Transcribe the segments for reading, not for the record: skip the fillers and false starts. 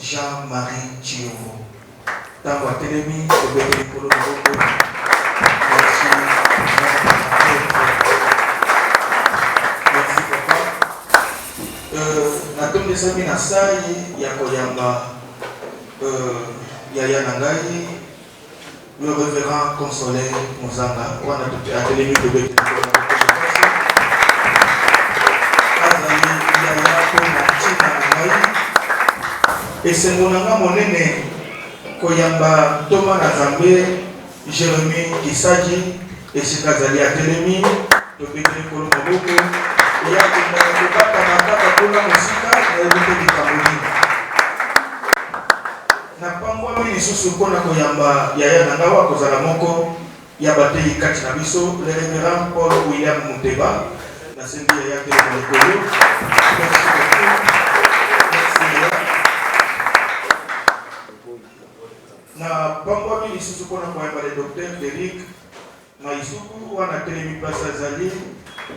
Jean-Marie Chiovo. Dans votre télémi, au béni pour le groupe. Merci papa. Na tombe sami na sai ya koyamba Yaya Nangai, le révérend Consolé Mozanga, on a tout à télémi de béni. Et c'est mon ami monene koyamba Thomas Nazambe, Jérémy Kisaji, et c'est Kazali à Télémi, de Bédé Kolomaboko, et il y a des Bata pour la musique, et le Cameroun. Na pangwa mini susu kona koyamba Yaya Nangawa kozala moko, Yabate Yikati Nabiso, le révérend Paul William Mouteba, la Sendi Yaya Télémi. Merci beaucoup. Na pangwa mini susu kona koyamba le docteur Eric na isuku wana Télémi place Azali.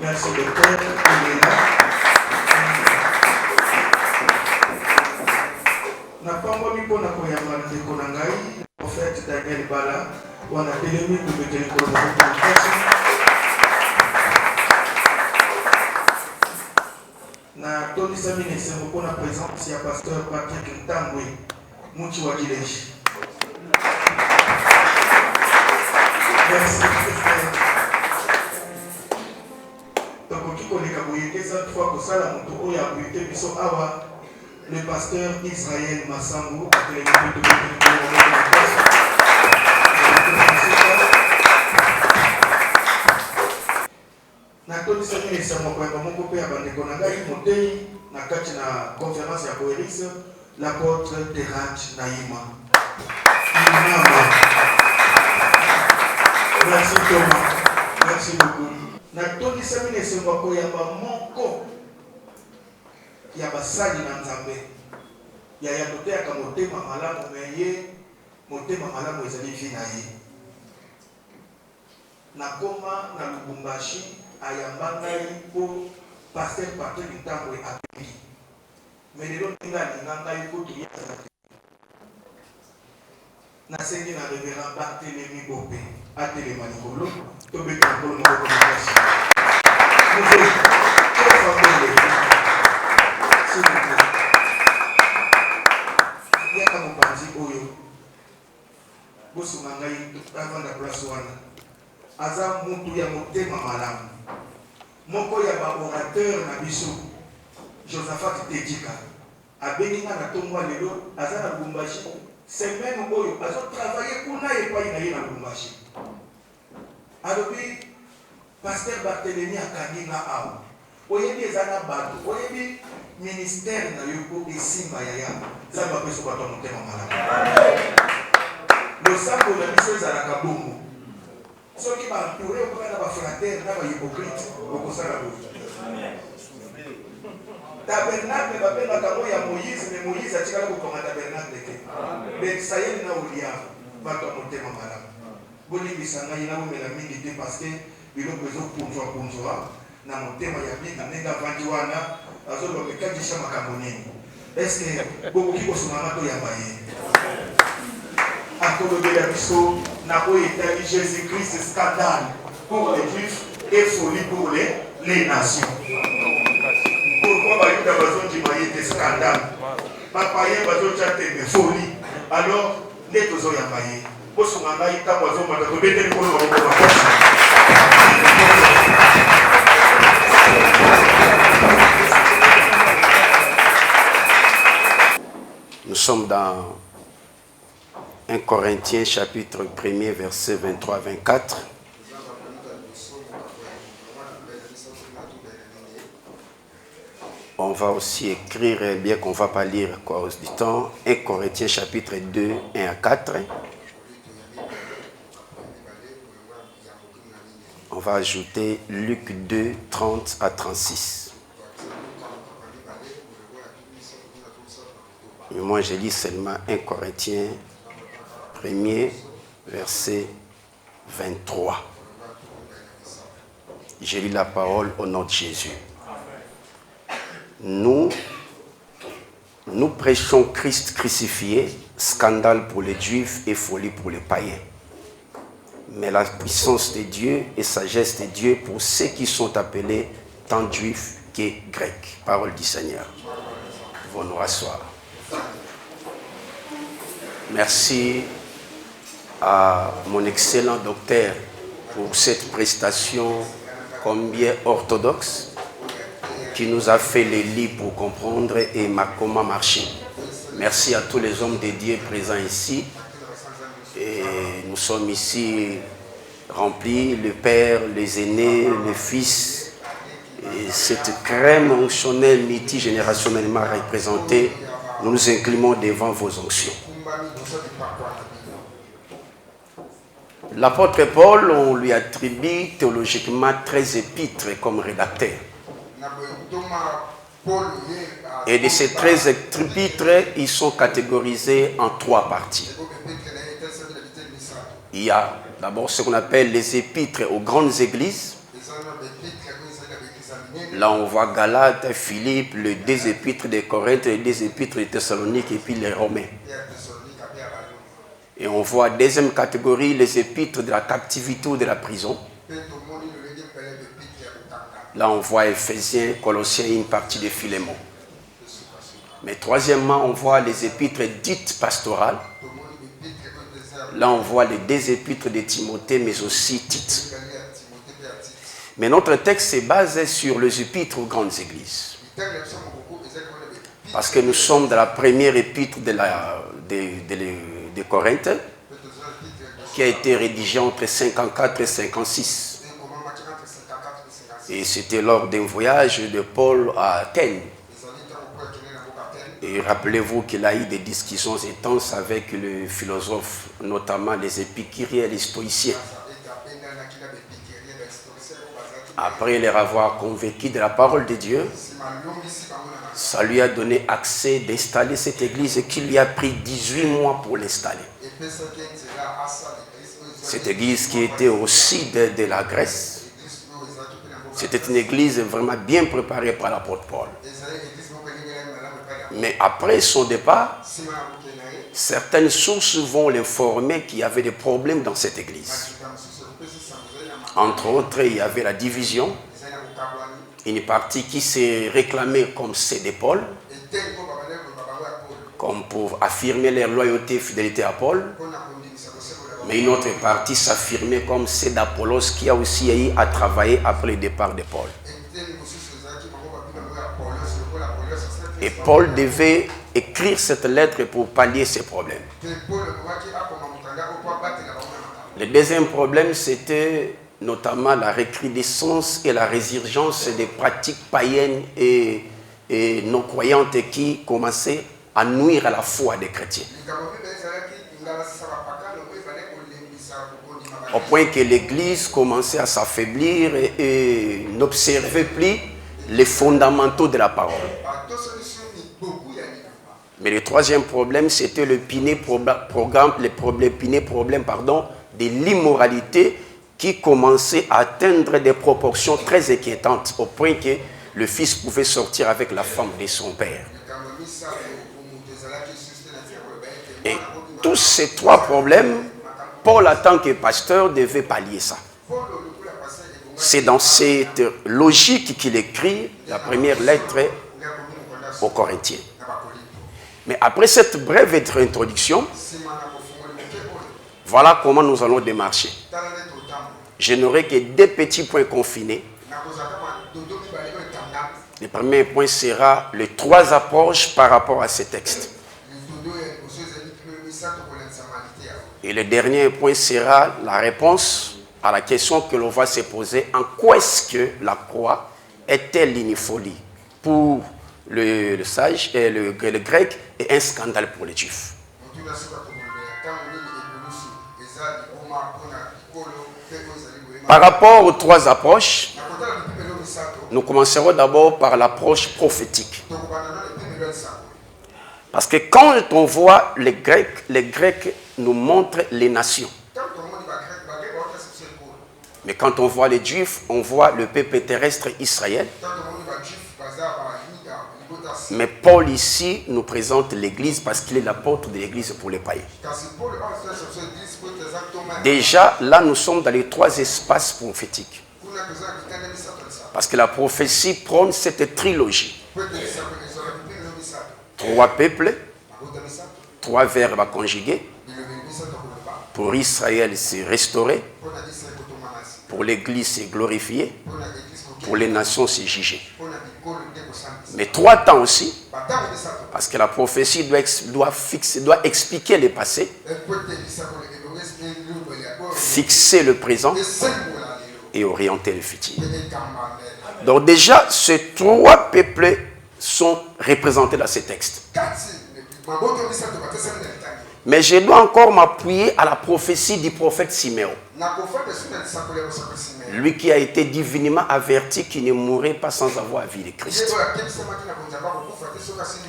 Merci docteur Elena. Na pangwa mi pona koyamba ndeko na ngai prophète Daniel Bala wana Télémi de Télécom. Na Tony Samine c'est mon présence ya pasteur Patrick Ntambwe Muchi wa Gileshi. Merci. Donc, qui connaît Kabouyeke, cette fois que ça, la moto, il y a Kabouyeke, Bisso Awa, le pasteur Israël Massambou, a été de Natoni Sami et Samo Kwamba, mon copain a bandé Konangaï, Montei, na kati na conférence à Boéris, l'apôtre Terach Naïma. Merci Thomas. Merci beaucoup. Natoni Sami et Samo Kwamba, moko. Yabasali na Nzambe. Yaya tote aka motema malamu meye, motema malamu ezali vi na ye. Nakoma na Lubumbashi ayamba ngai po pasteur Patrick Ntambwe api. Mais lelo ninga ninga ngai po tuya zate. Nasengi na révérend Barthélémy Bopé, atelema likolo, tobeta nkolo moko kasi. Nous s'il vous plaît. Il y a comme Panzi Oyo. Bosu Mangai, avant la place wana. Aza Moutou ya motema malamu. Moko ya ba orateur na biso. Josaphat Tedjika. Abengi na tongwa lelo, aza na Lubumbashi. Semaine Oyo, azo travailler kuna epai na ye na Lubumbashi. Alobi, pasteur Barthélémy akangi na awa. Oyebi ezana bato, oyebi ministère na yoko esimba yaya zamba peso bato motema malamu. Le sako la biso ezalaka bongo. Soki ba entouré okoka na ba frater na ba hypocrite okosala boye. Tabernacle bapengaka mo ya Moïse, mais Moïse atikala kokonga tabernacle te. Betsaïel na Olia bato motema malamu. Bolimbisa ngai na omela mingi te parce que biloko ezopunzwa na motema ya binga ndenge avandi wana azoloba ekadisha makambo nini. Eske bokoki kosoma mato ya baye akolobela biso na oyo etali Jésus-Christ scandale pour les Juifs et folie pour les nations. Pourquoi bayuda bazondima yete scandale bapaye bazotya tembe folie alors nde tozoyamba ye bosonga ngai ntango azomata tobeteli nkolo maboko makosi. Nous sommes dans 1 Corinthiens chapitre 1er verset 23-24. On va aussi écrire, bien qu'on ne va pas lire à cause du temps, 1 Corinthiens chapitre 2, 1 à 4. On va ajouter Luc 2, 30 à 36. Mais moi, je lis seulement 1 Corinthiens 1er, verset 23. Je lis la parole au nom de Jésus. Nous Nous prêchons Christ crucifié, scandale pour les Juifs et folie pour les païens. Mais la puissance de Dieu et sagesse de Dieu pour ceux qui sont appelés tant Juifs que Grecs. Parole du Seigneur. Nous allons nous rasseoir. Merci à mon excellent docteur pour cette prestation combien orthodoxe qui nous a fait les lits pour comprendre et comment marcher. Merci à tous les hommes de Dieu présents ici. Et nous sommes ici remplis, le Père, les aînés, les fils. Et cette crème onctionnelle multigénérationnellement représentée, nous nous inclinons devant vos onctions. L'apôtre Paul, on lui attribue théologiquement 13 épîtres comme rédacteur. Et de ces 13 épîtres, ils sont catégorisés en 3 parties. Il y a d'abord ce qu'on appelle les épîtres aux grandes églises. Là, on voit Galates, Philippe, les 2 épîtres de Corinthe, les 2 épîtres de Thessalonique et puis les Romains. Et on voit deuxième catégorie, les épîtres de la captivité ou de la prison. Là, on voit Éphésiens, Colossiens et une partie de Philémon. Mais troisièmement, on voit les épîtres dites pastorales. Là, on voit les 2 épîtres de Timothée, mais aussi Tite. Mais notre texte se base sur les épîtres aux grandes églises. Parce que nous sommes dans la première épître de Corinthe, qui a été rédigée entre 54 et 56. Et c'était lors d'un voyage de Paul à Athènes. Et rappelez-vous qu'il a eu des discussions intenses avec les philosophes, notamment les épicuriens et les stoïciens. Après leur avoir convaincu de la parole de Dieu, ça lui a donné accès d'installer cette église et qu'il lui a pris 18 mois pour l'installer. Cette église qui était au sud de la Grèce, c'était une église vraiment bien préparée par l'apôtre Paul. Mais après son départ, certaines sources vont l'informer qu'il y avait des problèmes dans cette église. Entre autres, il y avait la division, une partie qui s'est réclamée comme c'est de Paul, comme pour affirmer leur loyauté et fidélité à Paul, mais une autre partie s'affirmait comme c'est d'Apollos qui a aussi eu à travailler après le départ de Paul. Et Paul devait écrire cette lettre pour pallier ces problèmes. Le deuxième problème, c'était notamment la recrudescence et la résurgence des pratiques païennes et non croyantes qui commençaient à nuire à la foi des chrétiens. Au point que l'Église commençait à s'affaiblir et n'observait plus les fondamentaux de la parole. Mais le troisième problème, c'était le problème de l'immoralité qui commençait à atteindre des proportions très inquiétantes, au point que le fils pouvait sortir avec la femme de son père. Et tous ces 3 problèmes, Paul, en tant que pasteur, devait pallier ça. C'est dans cette logique qu'il écrit la première lettre aux Corinthiens. Mais après cette brève introduction, voilà comment nous allons démarcher. Je n'aurai que 2 petits points confinés. Le premier point sera les 3 approches par rapport à ces textes. Et le dernier point sera la réponse à la question que l'on va se poser: en quoi est-ce que la croix est-elle une folie pour le sage et le grec et un scandale pour les juifs? Par rapport aux 3 approches, nous commencerons d'abord par l'approche prophétique. Parce que quand on voit les Grecs nous montrent les nations. Mais quand on voit les Juifs, on voit le peuple terrestre Israël. Mais Paul ici nous présente l'Église parce qu'il est l'apôtre de l'Église pour les païens. Déjà, là, nous sommes dans les 3 espaces prophétiques. Parce que la prophétie prône cette trilogie. 3 peuples, 3 verbes à conjuguer. Pour Israël, c'est restauré. Pour l'Église, c'est glorifié. Pour les nations, c'est jugé. Mais 3 temps aussi. Parce que la prophétie doit expliquer le passé, fixer le présent et orienter le futur. Donc déjà, ces 3 peuples sont représentés dans ces textes. Mais je dois encore m'appuyer à la prophétie du prophète Siméon. Lui qui a été divinement averti qu'il ne mourrait pas sans avoir vu le Christ.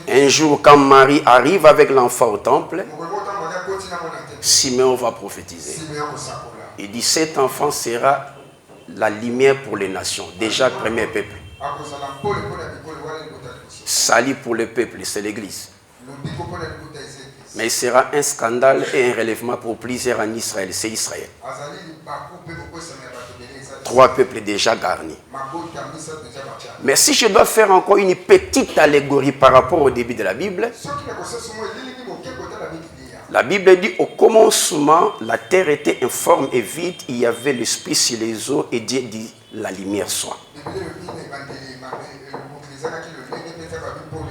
Un jour, quand Marie arrive avec l'enfant au temple, Siméon va prophétiser. Il dit, cet enfant sera la lumière pour les nations. Déjà, premier peuple. Salut pour le peuple, c'est l'Église. Mais il sera un scandale et un relèvement pour plusieurs en Israël. C'est Israël. 3 peuples déjà garnis. Mais si je dois faire encore une petite allégorie par rapport au début de la Bible, la Bible dit au commencement, la terre était informe et vide, il y avait l'esprit sur les eaux et Dieu dit la lumière soit.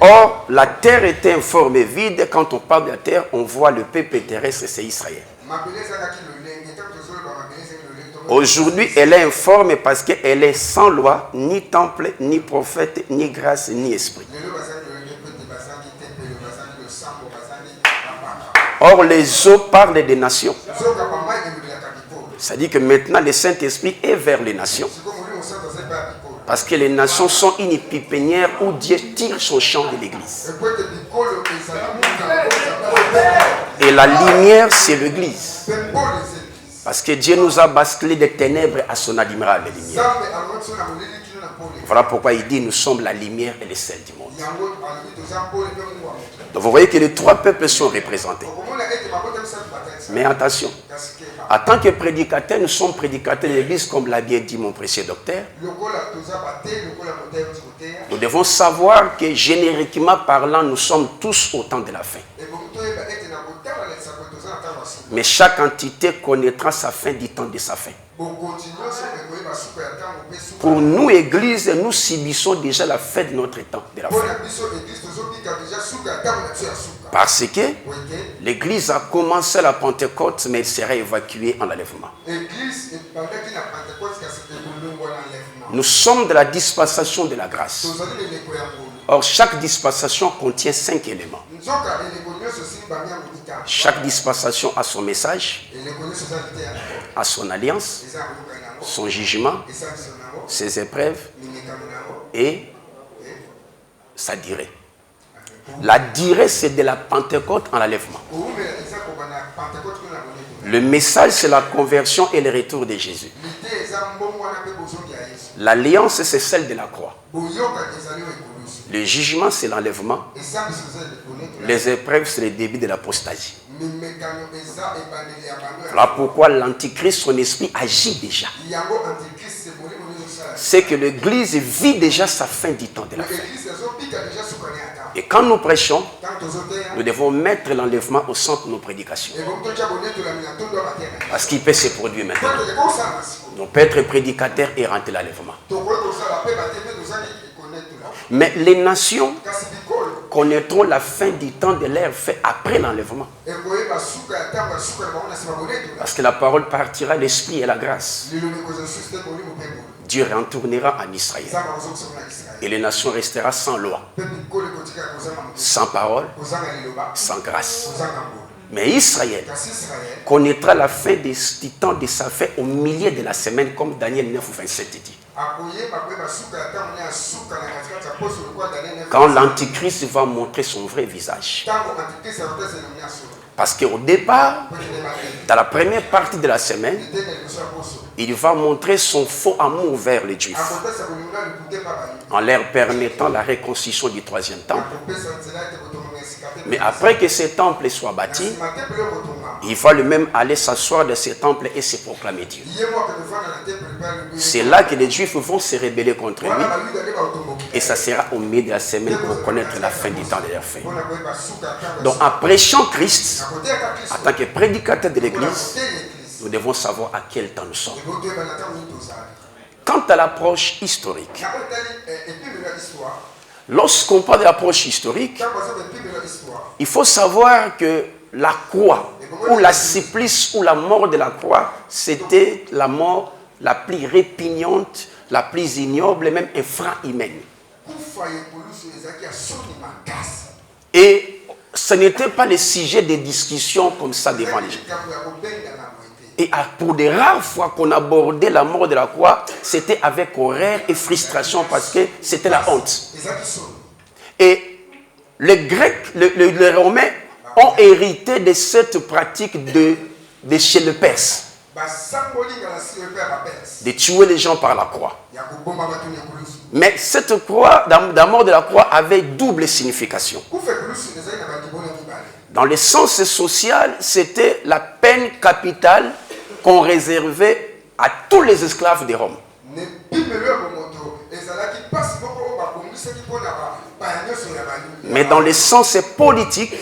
Or, la terre était informe et vide. Quand on parle de la terre, on voit le peuple terrestre, c'est Israël. Aujourd'hui, elle est informe parce qu'elle est sans loi, ni temple, ni prophète, ni grâce, ni esprit. Or, les eaux parlent des nations. C'est-à-dire que maintenant, le Saint-Esprit est vers les nations. Parce que les nations sont une pépinière où Dieu tire son champ de l'Église. Et la lumière, c'est l'Église. Parce que Dieu nous a basculé des ténèbres à son admirable lumière. Voilà pourquoi il dit nous sommes la lumière et le sel du monde. Donc vous voyez que les 3 peuples sont représentés. Mais attention, en tant que prédicateurs, nous sommes prédicateurs de l'Église, comme l'a bien dit mon précieux docteur. Nous devons savoir que génériquement parlant, nous sommes tous au temps de la fin. Mais chaque entité connaîtra sa fin du temps de sa fin. Pour nous, Église, nous subissons déjà la fin de notre temps, de la fin. Parce que l'Église a commencé la Pentecôte, mais elle sera évacuée en enlèvement. Nous sommes de la dispensation de la grâce. Or, chaque dispensation contient 5 éléments. Chaque dispensation a son message, a son alliance, son jugement, ses épreuves et sa durée. La durée, c'est de la Pentecôte en l'enlèvement. Le message, c'est la conversion et le retour de Jésus. L'alliance, c'est celle de la croix. Le jugement, c'est l'enlèvement. Les épreuves, c'est le début de l'apostasie. Voilà pourquoi l'Antichrist, son esprit agit déjà. C'est que l'Église vit déjà sa fin du temps de la fin. Et quand nous prêchons, nous devons mettre l'enlèvement au centre de nos prédications. Parce qu'il peut se produire maintenant. On peut être prédicateur et rentrer l'enlèvement. Mais les nations connaîtront la fin du temps de leur fait après l'enlèvement. Parce que la parole partira, l'esprit et la grâce. Dieu retournera en Israël. Et les nations resteront sans loi, sans parole, sans grâce. Mais Israël connaîtra la fin du temps de sa fin au milieu de la semaine, comme Daniel 9, 27 dit. Quand l'Antichrist va montrer son vrai visage. Parce qu'au départ, dans la première partie de la semaine, il va montrer son faux amour vers les Juifs, en leur permettant la reconstruction du troisième temple. Mais après que ce temple soit bâti, il va lui-même aller s'asseoir dans ce temple et se proclamer Dieu. C'est là que les Juifs vont se rebeller contre lui. Et ça sera au milieu de la semaine pour connaître la fin du temps de leur fin. Donc en prêchant Christ, en tant que prédicateur de l'Église, nous devons savoir à quel temps nous sommes. Quant à l'approche historique, lorsqu'on parle de l'approche historique, il faut savoir que la croix, ou la supplice, ou la mort de la croix, c'était la mort la plus répugnante, la plus ignoble et même infra-humaine. Et ce n'était pas le sujet de discussion comme ça devant les gens. Et pour des rares fois qu'on abordait la mort de la croix, c'était avec horreur et frustration parce que c'était la honte. Et les Grecs, les Romains ont hérité de cette pratique de chez le Perse. De tuer les gens par la croix. Mais cette croix, la mort de la croix avait double signification. Dans le sens social, c'était la peine capitale qu'on réservait à tous les esclaves de Rome. Mais dans le sens politique,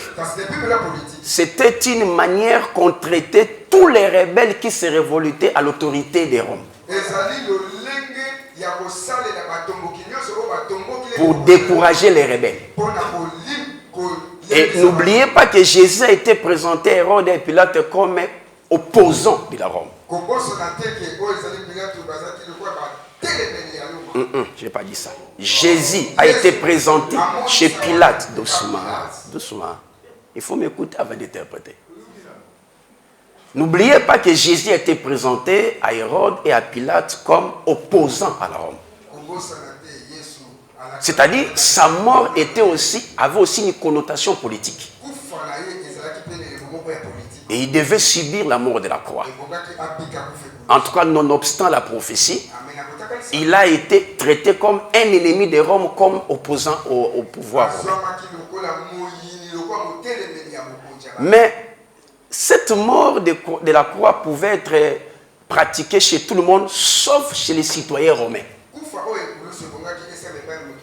c'était une manière qu'on traitait tous les rebelles qui se révoltaient à l'autorité de Rome. Pour décourager les rebelles. Et n'oubliez pas que Jésus a été présenté à Hérode et Pilate comme opposant de la Rome. Je n'ai pas dit ça. Jésus a été présenté chez Pilate. Doucement. Il faut m'écouter avant d'interpréter. N'oubliez pas que Jésus a été présenté à Hérode et à Pilate comme opposant à la Rome. C'est-à-dire, sa mort avait aussi une connotation politique. Et il devait subir la mort de la croix. En tout cas, nonobstant la prophétie, il a été traité comme un ennemi de Rome, comme opposant au pouvoir romain. Mais cette mort de la croix pouvait être pratiquée chez tout le monde, sauf chez les citoyens romains.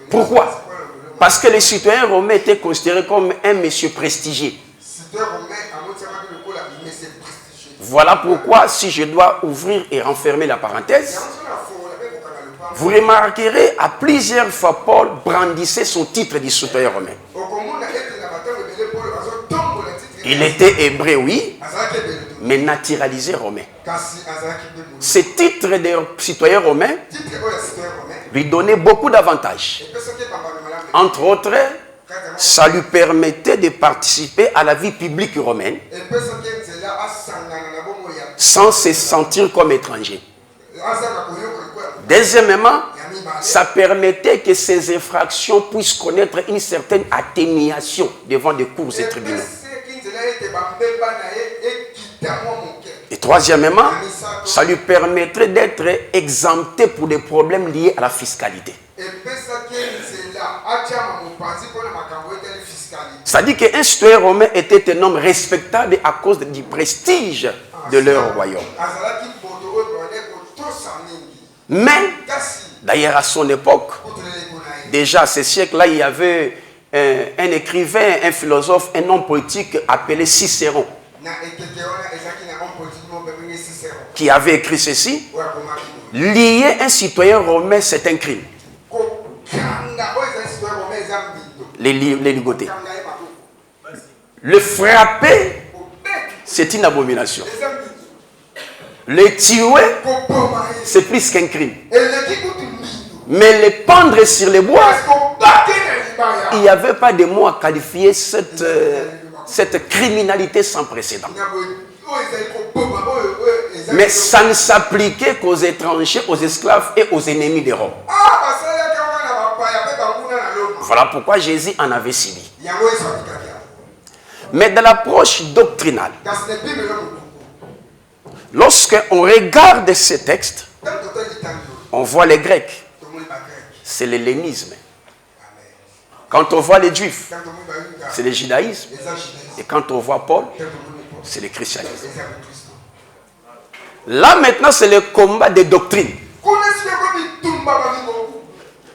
Pourquoi? Parce que les citoyens romains étaient considérés comme un monsieur prestigieux. Voilà pourquoi, si je dois ouvrir et renfermer la parenthèse, vous remarquerez à plusieurs fois Paul brandissait son titre de citoyen romain. Il était hébreu, oui, mais naturalisé romain. Ce titre de citoyen romain lui donnait beaucoup d'avantages. Entre autres, ça lui permettait de participer à la vie publique romaine sans se sentir comme étranger. Deuxièmement, ça permettait que ces infractions puissent connaître une certaine atténuation devant des cours et tribunaux. Et troisièmement, ça lui permettrait d'être exempté pour des problèmes liés à la fiscalité. C'est-à-dire qu'un citoyen romain était un homme respectable à cause du prestige de leur royaume. Mais, d'ailleurs à son époque, déjà à ce siècle-là, il y avait un écrivain, un philosophe, un homme politique appelé Cicéron, qui avait écrit ceci: lier un citoyen romain, c'est un crime. Les ligoter. Le frapper, c'est une abomination. Le tuer, c'est plus qu'un crime. Mais le pendre sur les bois, il n'y avait pas de mots à qualifier cette criminalité sans précédent. Mais ça ne s'appliquait qu'aux étrangers, aux esclaves et aux ennemis de Rome. Voilà pourquoi Jésus en avait suivi. Mais dans l'approche doctrinale, lorsqu'on regarde ces textes, on voit les Grecs. C'est l'hellénisme. Quand on voit les Juifs, c'est le judaïsme. Et quand on voit Paul, c'est le christianisme. Là maintenant, c'est le combat des doctrines.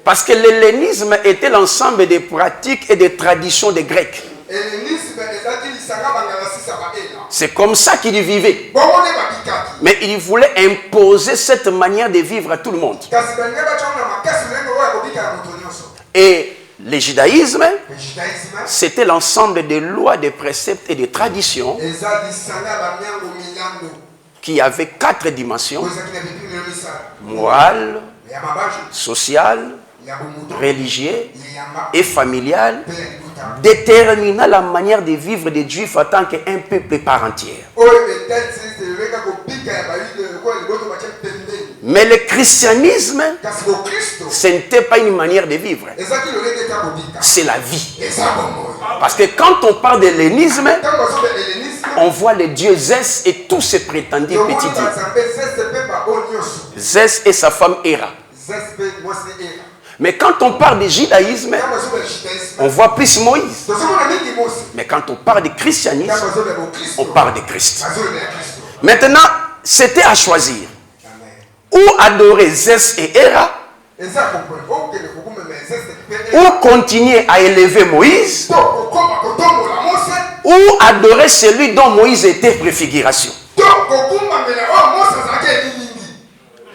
Parce que l'hellénisme était l'ensemble des pratiques et des traditions des Grecs. C'est comme ça qu'ils vivaient. Mais ils voulaient imposer cette manière de vivre à tout le monde. Et le judaïsme, c'était l'ensemble des lois, des préceptes et des traditions qui avaient 4 dimensions: morale, sociale, religieux et familial, déterminant la manière de vivre des Juifs en tant qu'un peuple par entière. Mais le christianisme, ce n'était pas une manière de vivre. C'est la vie. Parce que quand on parle de l'hellénisme, on voit le dieu Zès et tous ses prétendus petits dieux. Zès et sa femme Héra. Mais quand on parle du judaïsme, on voit plus Moïse. Mais quand on parle du christianisme, on parle de Christ. Maintenant, c'était à choisir. Ou adorer Zès et Héra, ou continuer à élever Moïse, ou adorer celui dont Moïse était préfiguration.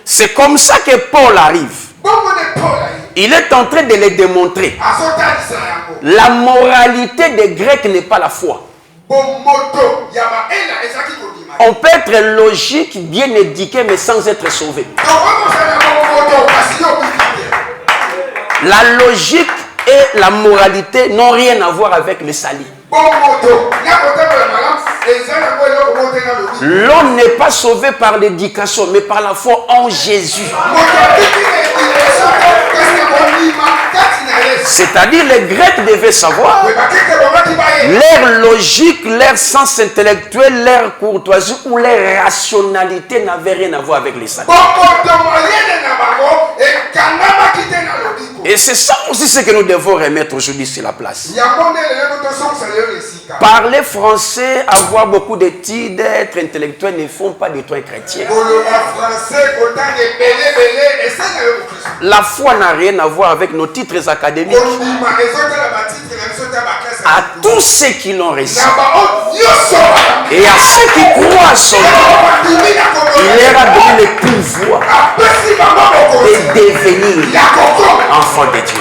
C'est comme ça que Paul arrive. Il est en train de les démontrer. La moralité des Grecs n'est pas la foi. On peut être logique, bien éduqué, mais sans être sauvé. La logique et la moralité n'ont rien à voir avec le salut. L'homme n'est pas sauvé par l'éducation, mais par la foi en Jésus. C'est-à-dire, les Grecs devaient savoir, leur logique, leur sens intellectuel, leur courtoisie ou leur rationalité n'avaient rien à voir avec les saints. Et c'est ça aussi ce que nous devons remettre aujourd'hui sur la place. Parler français, avoir beaucoup d'études, être intellectuel ne font pas de toi un chrétien. La foi n'a rien à voir avec nos titres académiques. À tous ceux qui l'ont reçu et à ceux qui croient son nom, il leur a donné le pouvoir de devenir enfants de Dieu.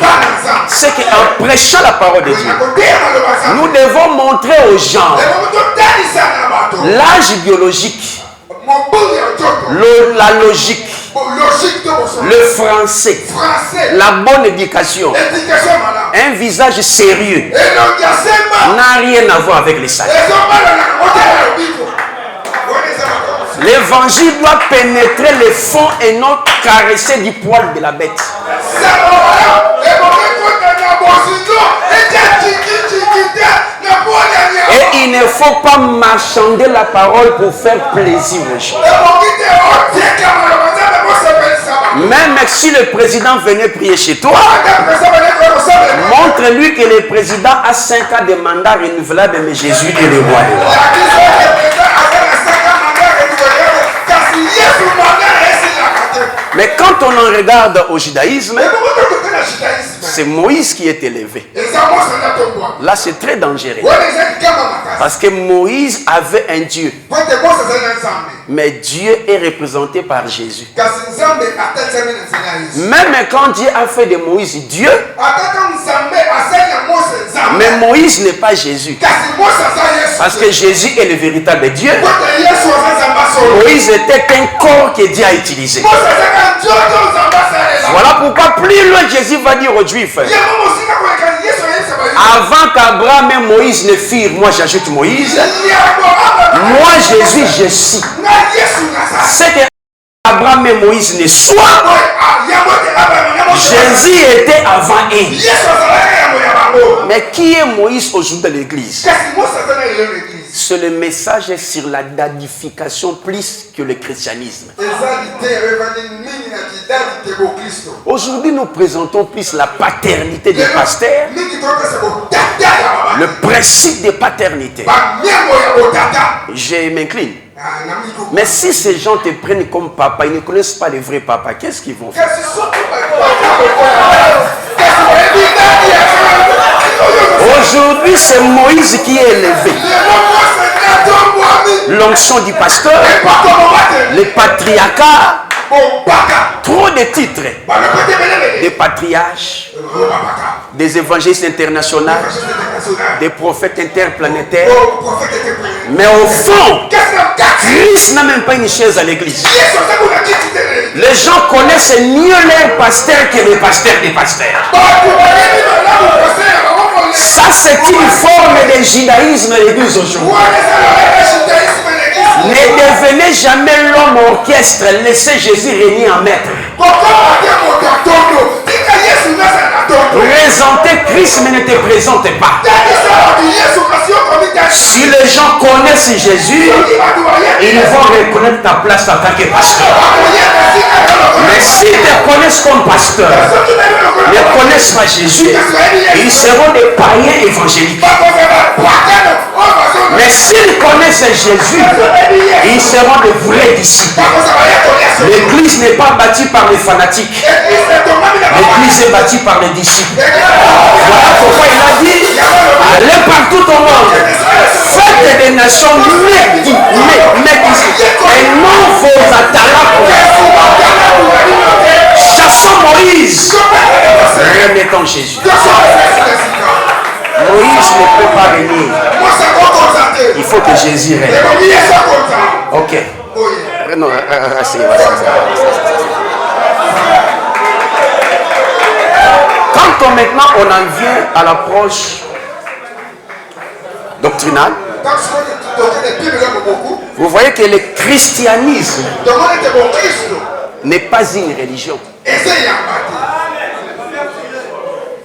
C'est qu'en prêchant la parole de Dieu, nous devons montrer aux gens l'âge biologique, la logique, le français, la bonne éducation, un visage sérieux n'a rien à voir avec les saints. L'évangile doit pénétrer les fonds et non caresser du poil de la bête. Et il ne faut pas marchander la parole pour faire plaisir aux gens. Même si le président venait prier chez toi, montre-lui que le président a 5 ans de mandat renouvelable, mais Jésus est le roi. Mais quand on en regarde au judaïsme, c'est Moïse qui est élevé. Là, c'est très dangereux. Parce que Moïse avait un Dieu. Mais Dieu est représenté par Jésus. Même quand Dieu a fait de Moïse Dieu, mais Moïse n'est pas Jésus. Parce que Jésus est le véritable Dieu. Moïse était un corps que Dieu a utilisé. Voilà pourquoi plus loin Jésus va dire aux Juifs, Avant qu'Abraham et Moïse ne firent, moi j'ajoute Moïse, moi Jésus je suis. C'est que Abraham et Moïse ne soient, Jésus était avant eux. Mais qui est Moïse aujourd'hui de l'église? C'est le message sur la dadification plus que le christianisme. Aujourd'hui, nous présentons plus la paternité des pasteurs, le principe de paternité. Je m'incline. Mais si ces gens te prennent comme papa, ils ne connaissent pas les vrais papas, qu'est-ce qu'ils vont faire? Aujourd'hui, c'est Moïse qui est élevé. L'onction du pasteur, le patriarcat, trop de titres, des patriarches, des évangélistes internationaux, des prophètes interplanétaires. Mais au fond, Christ n'a même pas une chaise à l'église. Les gens connaissent mieux leurs pasteurs que les pasteurs des pasteurs. Ça, c'est une forme de judaïsme à l'église aujourd'hui. Ne devenez jamais l'homme orchestre, laissez Jésus régner en maître. Présentez Christ, mais ne te présentez pas. Si les gens connaissent Jésus, ils vont reconnaître ta place en tant que pasteur. Mais s'ils te connaissent comme pasteur, ne connaissent pas Jésus, ils seront des païens évangéliques. Mais s'ils connaissent Jésus, ils seront de vrais disciples. L'église n'est pas bâtie par les fanatiques. L'église est bâtie par les disciples. Voilà pourquoi il a dit, allez partout au monde, faites des nations et non vos atalaks. Chassons Moïse, remettons Jésus. Moïse ne peut pas régner. Il faut que Jésus règne. Ok. Non, quand maintenant on en vient à l'approche doctrinale, vous voyez que le christianisme n'est pas une religion.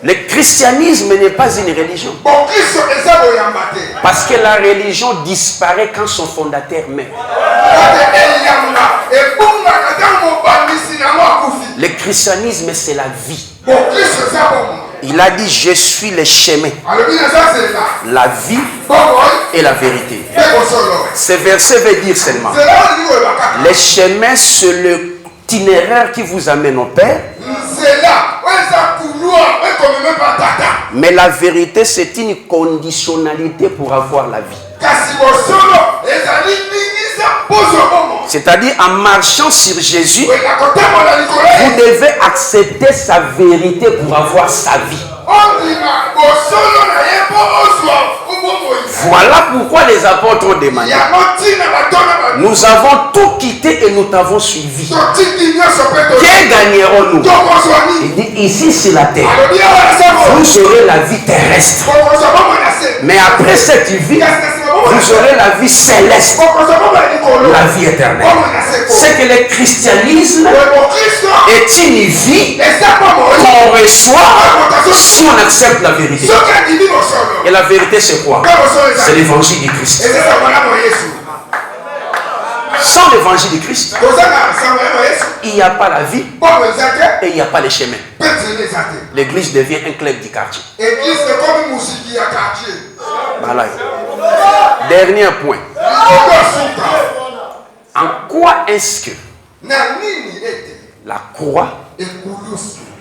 Le christianisme n'est pas une religion. Parce que la religion disparaît quand son fondateur meurt. Le christianisme, c'est la vie. Il a dit, je suis le chemin, la vie et la vérité. Ce verset veut dire seulement, le chemin, c'est l'itinéraire qui vous amène au Père. Mais la vérité, c'est une conditionnalité pour avoir la vie. C'est-à-dire, en marchant sur Jésus, vous devez accepter sa vérité pour avoir sa vie. Voilà pourquoi les apôtres ont demandé. Nous avons tout quitté et nous t'avons suivi. Que gagnerons-nous? Il dit, ici c'est la terre. Vous aurez la vie terrestre. Mais après cette vie, vous aurez la vie céleste. La vie éternelle. C'est que le christianisme est une vie qu'on reçoit si on accepte la vérité. Et la vérité c'est quoi? C'est l'évangile du Christ. Sans l'évangile du Christ, il n'y a pas la vie et il n'y a pas les chemins. L'église devient un club du quartier. Voilà. Dernier point. En quoi est-ce que la croix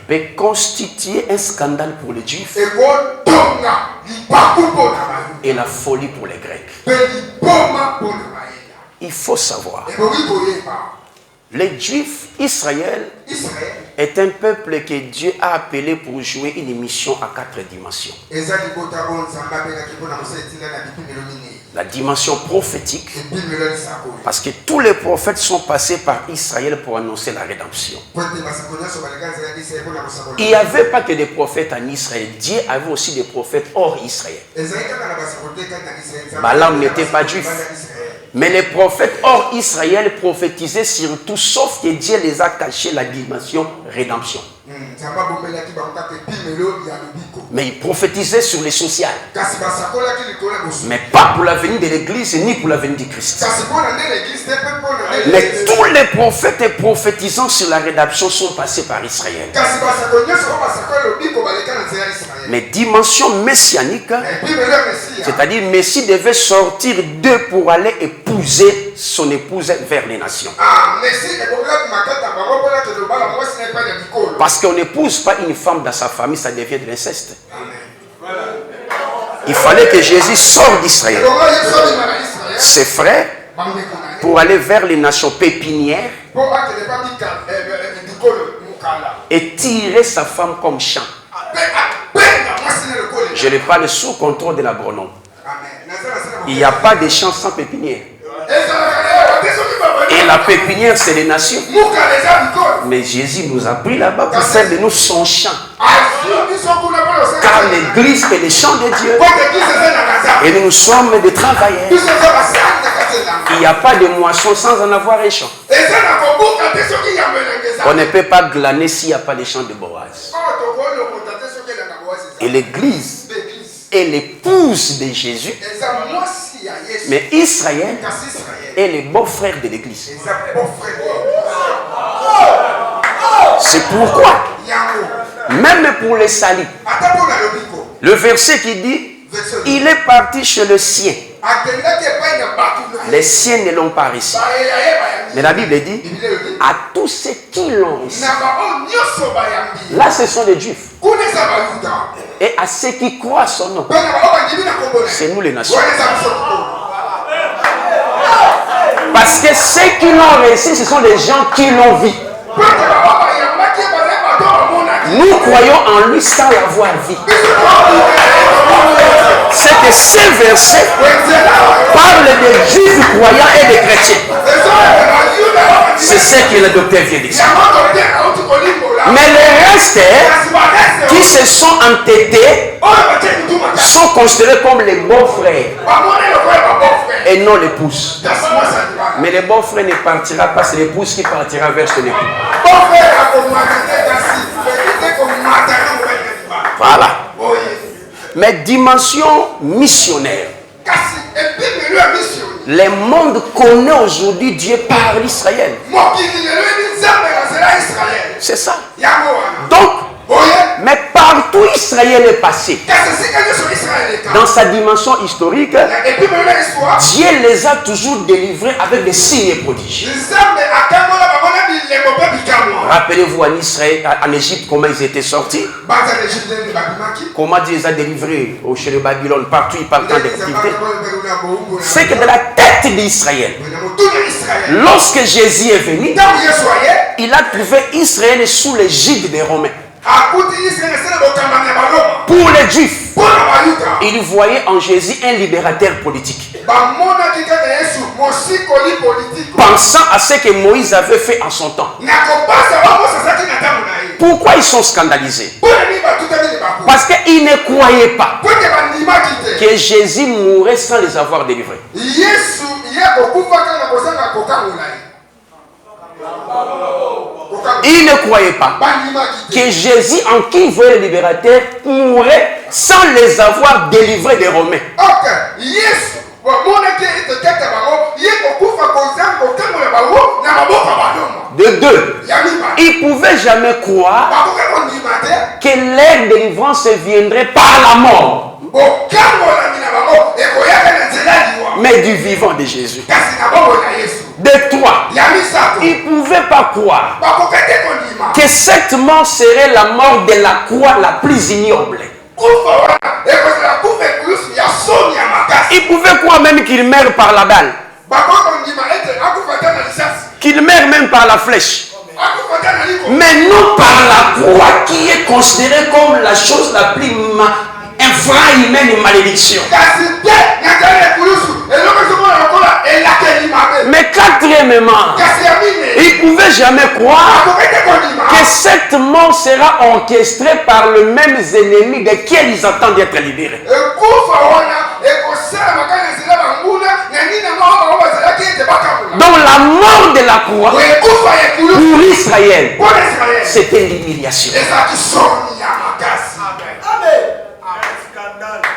peut constituer un scandale pour les Juifs et la folie pour les Grecs? Il faut savoir, les Juifs, Israël est un peuple que Dieu a appelé pour jouer une mission à 4 dimensions. la dimension prophétique, parce que tous les prophètes sont passés par Israël pour annoncer la rédemption. Il n'y avait pas que des prophètes en Israël. Dieu avait aussi des prophètes hors Israël. Balaam n'était pas juif. Mais les prophètes hors Israël prophétisaient surtout, sauf que Dieu les a cachés la dimension rédemption. Mais ils prophétisaient sur les sociales. Mais pas pour la venue de l'Église ni pour la venue du Christ. Mais tous les prophètes et prophétisant sur la rédemption sont passés par Israël. Mais dimension messianique, c'est-à-dire Messie devait sortir d'eux pour aller épouser son épouse vers les nations. Parce qu'on n'épouse pas une femme dans sa famille, ça devient de l'inceste. Il fallait que Jésus sorte d'Israël, ses frères, pour aller vers les nations pépinières et tirer sa femme comme champ. Je ne parle sous contrôle de l'agronome. Il n'y a pas de champ sans pépinière. Et la pépinière, c'est les nations. Mais Jésus nous a pris là-bas pour faire de nous son champ. Car l'église est le champ de Dieu. Et nous sommes des travailleurs. Il n'y a pas de moisson sans en avoir un champ. On ne peut pas glaner s'il n'y a pas de champ de Boaz. Et l'église est l'épouse de Jésus. Mais Israël est le beau-frère de l'église. C'est pourquoi, même pour les salis, le verset qui dit, il est parti chez le sien. Les siens ne l'ont pas reçu. Mais la Bible dit, à tous ceux qui l'ont reçu. Là, ce sont les Juifs. Et à ceux qui croient son nom. C'est nous les nations. Parce que ceux qui l'ont reçu, ce sont les gens qui l'ont vu. Nous croyons en lui sans l'avoir vu. C'est que ce verset parle des juifs croyants et des chrétiens. C'est ce que le docteur vient d'expliquer. Mais les restes qui se sont entêtés sont considérés comme les beaux-frères et non l'épouse. Mais le beau-frère ne partira pas, c'est l'épouse qui partira vers son époux. Voilà. Mais dimension missionnaire. Le monde connaît aujourd'hui Dieu par Israël. C'est ça. Donc, mais partout Israël est passé. Dans sa dimension historique, Dieu les a toujours délivrés avec des signes et prodiges. Rappelez-vous en Israël, en Égypte, comment ils étaient sortis. Comment Dieu les a délivrés au chez le Babylone, partout ils partent en captivité. C'est que de la tête d'Israël, lorsque Jésus est venu, il a trouvé Israël sous l'égide des Romains. Pour les Juifs, ils voyaient en Jésus un libérateur politique. Pensant à ce que Moïse avait fait en son temps. Pourquoi ils sont scandalisés? Parce qu'ils ne croyaient pas que Jésus mourrait sans les avoir délivrés. Ils ne croyaient pas que Jésus, en qui il voyait le libérateur, mourrait sans les avoir délivrés des Romains. De deux, ils ne pouvaient jamais croire que leur délivrance viendrait par la mort, mais du vivant de Jésus. De trois, ils ne pouvaient pas croire que cette mort serait la mort de la croix la plus ignoble. Ils pouvaient croire même qu'il meurt par la balle, qu'il meurt même par la flèche. Mais non par la croix qui est considérée comme la chose la plus infra-humaine et malédiction. bien-aimant, il ne pouvait jamais croire que cette mort sera orchestrée par le même ennemi desquels ils attendent d'être libérés. Donc la mort de la croix pour Israël, c'était l'humiliation.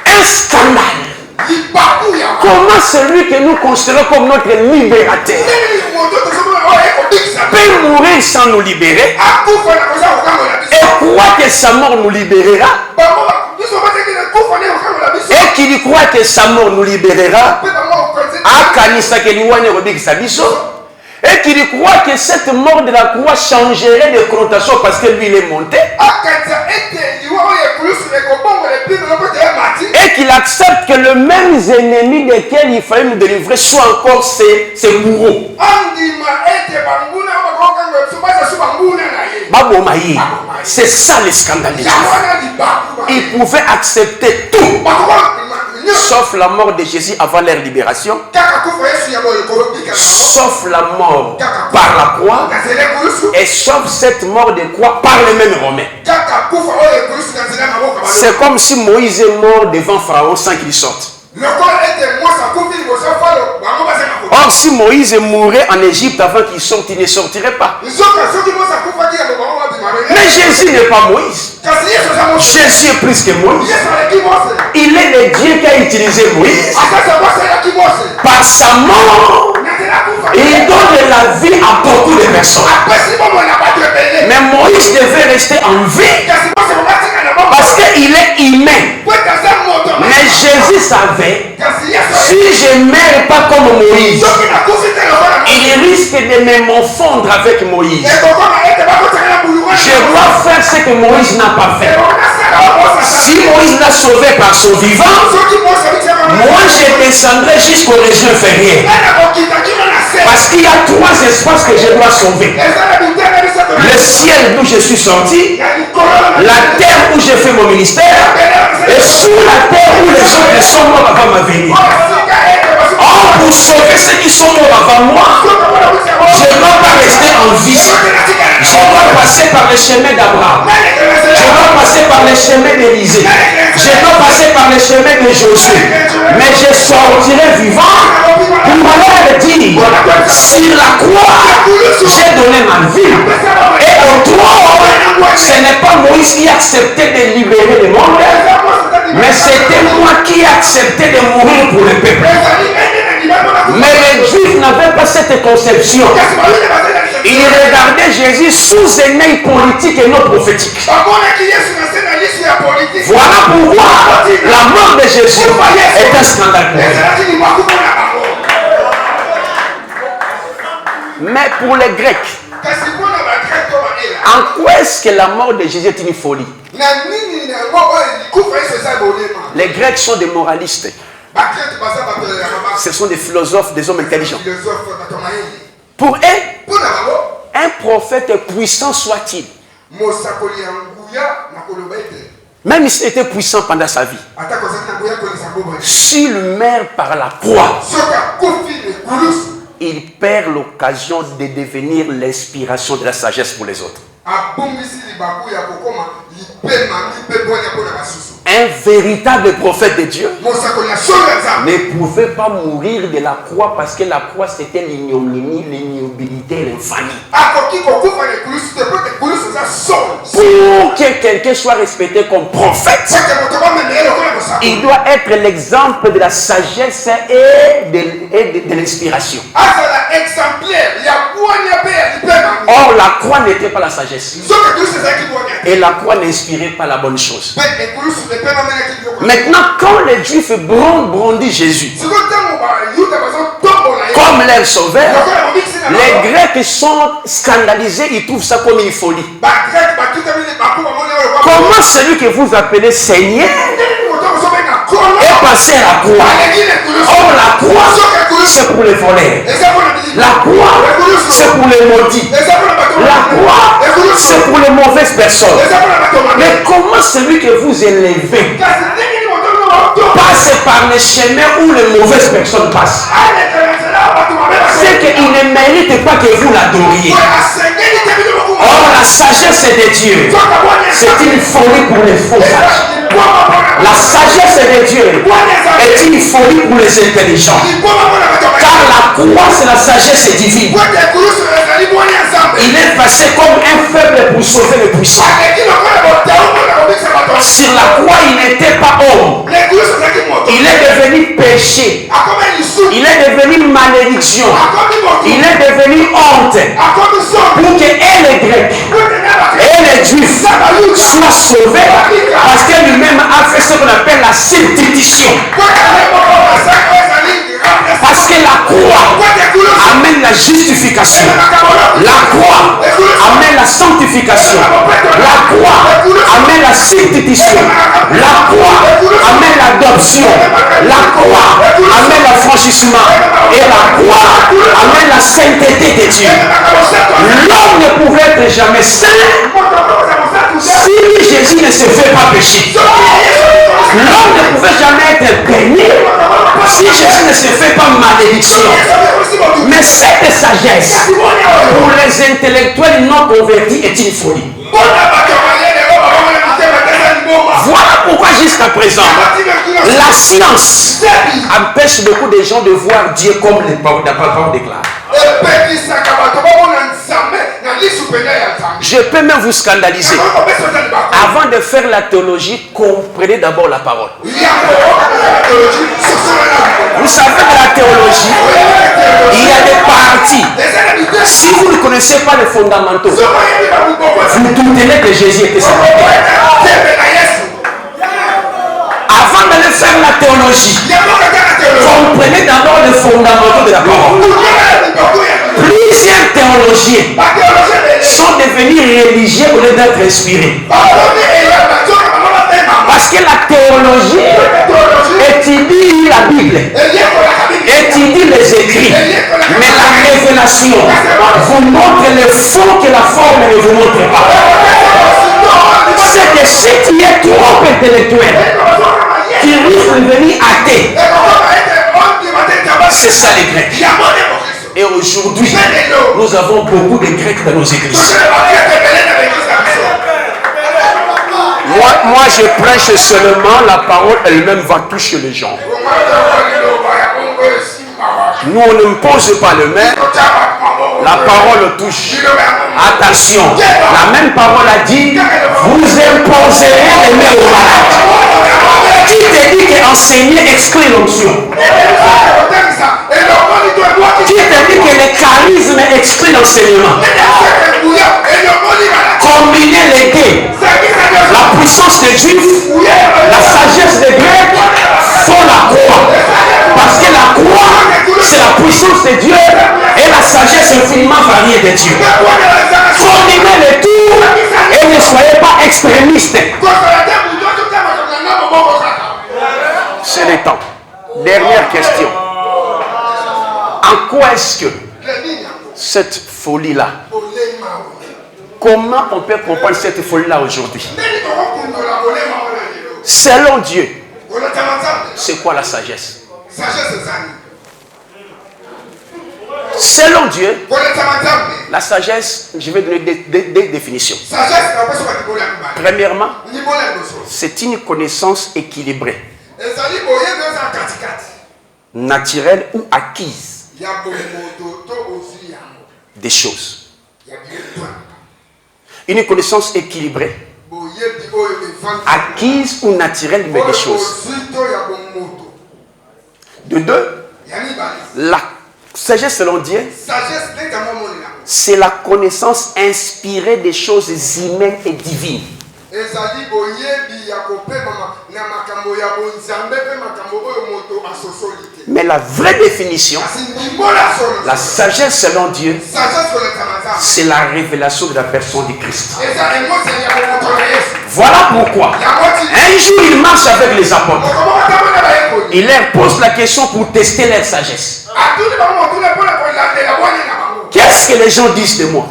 Un scandale. Comment celui que nous considérons comme notre libérateur peut mourir sans nous libérer et croit que sa mort nous libérera et qu'il croit que sa mort nous libérera et qu'il croit que cette mort de la croix changerait de connotation parce que lui il est monté et qu'il accepte que le même ennemi desquels il fallait nous délivrer soit encore ses bourreaux. C'est ça le scandale de Dieu. Il pouvait accepter tout sauf la mort de Jésus avant leur libération, sauf la mort par la croix et sauf cette mort de croix par les mêmes Romains. C'est comme si Moïse est mort devant Pharaon sans qu'il sorte. Or, si Moïse mourait en Égypte avant qu'il sorte, il ne sortirait pas. Mais Jésus n'est pas Moïse. Jésus est plus que Moïse. Il est le Dieu qui a utilisé Moïse. Par sa mort, il donne la vie à beaucoup de personnes. Mais Moïse devait rester en vie parce qu'il est humain. Mais Jésus savait, si je ne meurs pas comme Moïse, il risque de me confondre avec Moïse. Je dois faire ce que Moïse n'a pas fait. Si Moïse l'a sauvé par son vivant, moi je descendrai jusqu'au région inférieure. Parce qu'il y a trois espaces que je dois sauver. Le ciel d'où je suis sorti, la terre où j'ai fait mon ministère, et sous la terre où les autres sont morts avant ma venue. Or, pour sauver ceux qui sont morts avant moi, je ne dois pas rester en vie. Je dois passer par le chemin d'Abraham. Je dois passer par le chemin d'Élisée. Je dois passer par le chemin de Josué. Mais je sortirai vivant pour aller dire, sur la croix, j'ai donné ma vie. Et au trône, ce n'est pas Moïse qui acceptait de libérer le monde, mais c'était moi qui acceptais de mourir pour le peuple. Mais les Juifs n'avaient pas cette conception. Ils regardaient Jésus sous un œil politique et non prophétique. Voilà pourquoi la mort de Jésus est un scandale. Mais pour les Grecs, en quoi est-ce que la mort de Jésus est une folie? Les Grecs sont des moralistes. Ce sont des philosophes, des hommes intelligents. Pour eux, un prophète puissant soit-il, même s'il était puissant pendant sa vie, s'il meurt par la croix, il perd l'occasion de devenir l'inspiration de la sagesse pour les autres. Un véritable prophète de Dieu ne pouvait pas mourir de la croix parce que la croix c'était l'ignominie, l'ignobilité, l'infamie. Pour que quelqu'un soit respecté comme prophète, il doit être l'exemple de la sagesse et de l'inspiration. Or, la croix n'était pas la sagesse. Et la croix n'inspirait pas la bonne chose. Maintenant, quand les Juifs brandissent Jésus comme leur sauveur, les Grecs sont scandalisés, ils trouvent ça comme une folie. Comment celui que vous appelez Seigneur est passé à la croix? Or, la croix, c'est pour les voleurs. La croix, c'est pour les maudits. La croix, c'est pour les mauvaises personnes. Mais comment celui que vous élevez passe par les chemins où les mauvaises personnes passent? Ce qu'il ne mérite pas que vous l'adoriez. Or, la sagesse de Dieu, c'est une folie pour les faux sages. La sagesse de Dieu est une folie pour les intelligents. Car la croix, c'est la sagesse divine. Il est passé comme un faible pour sauver le puissant. Sur la croix, il n'était pas homme. Il est devenu péché. Il est devenu malédiction. Il est devenu honte. Pour que les Grecs et les Juifs soient sauvés. Parce que lui-même a fait ce qu'on appelle la substitution. Parce que la croix amène la justification. La croix amène la sanctification. La croix amène la substitution. La croix amène l'adoption. La croix amène l'affranchissement. Et la croix amène la sainteté de Dieu. L'homme ne pouvait être jamais saint si Jésus ne se fait pas pécher. L'homme ne pouvait jamais être béni si Jésus ne se fait pas malédiction. Mais cette sagesse, pour les intellectuels non convertis, est une folie. Voilà pourquoi jusqu'à présent, la science empêche beaucoup de gens de voir Dieu comme la parole déclare. Je peux même vous scandaliser. Avant de faire la théologie, comprenez d'abord la parole. Vous savez que la théologie, il y a des parties. Si vous ne connaissez pas les fondamentaux, vous doutez que Jésus était Seigneur. Avant de faire la théologie, comprenez d'abord les fondamentaux de la parole. Plusieurs théologiens sont devenus religieux au lieu d'être inspirés. Parce que la théologie étudie la Bible, étudie les écrits, mais la révélation vous montre le fond que la forme ne vous montre pas. C'est que si tu es trop intellectuel, tu risques de devenir athée. C'est ça les Grecs. Et aujourd'hui, nous avons beaucoup de Grecs dans nos églises. Moi, je prêche seulement, la parole elle-même va toucher les gens. Nous, on n'impose pas le maître, la parole touche. Attention, la même parole a dit, vous imposerez les mains aux malades. Qui te dit qu'enseigner exclut l'onction? Qui te dit que le charisme exclut l'enseignement? Combiner les deux, la puissance des Juifs, la sagesse des Grecs, font la croix. Parce que la croix, c'est la puissance de Dieu et la sagesse infiniment variée de Dieu. Combinez les deux et ne soyez pas extrémistes. C'est le temps. Dernière question. En quoi est-ce que cette folie-là, comment on peut comprendre cette folie-là aujourd'hui? Selon Dieu, c'est quoi la sagesse? Selon Dieu, la sagesse, je vais donner des définitions. Premièrement, c'est une connaissance équilibrée, naturelle ou acquise des choses. Une connaissance équilibrée, acquise ou naturelle, mais des choses. De deux, la sagesse selon Dieu, c'est la connaissance inspirée des choses humaines et divines. Mais la vraie définition, la sagesse selon Dieu, c'est la révélation de la personne de Christ. Voilà pourquoi un jour il marche avec les apôtres. Il leur pose la question pour tester leur sagesse. Qu'est-ce que les gens disent de moi?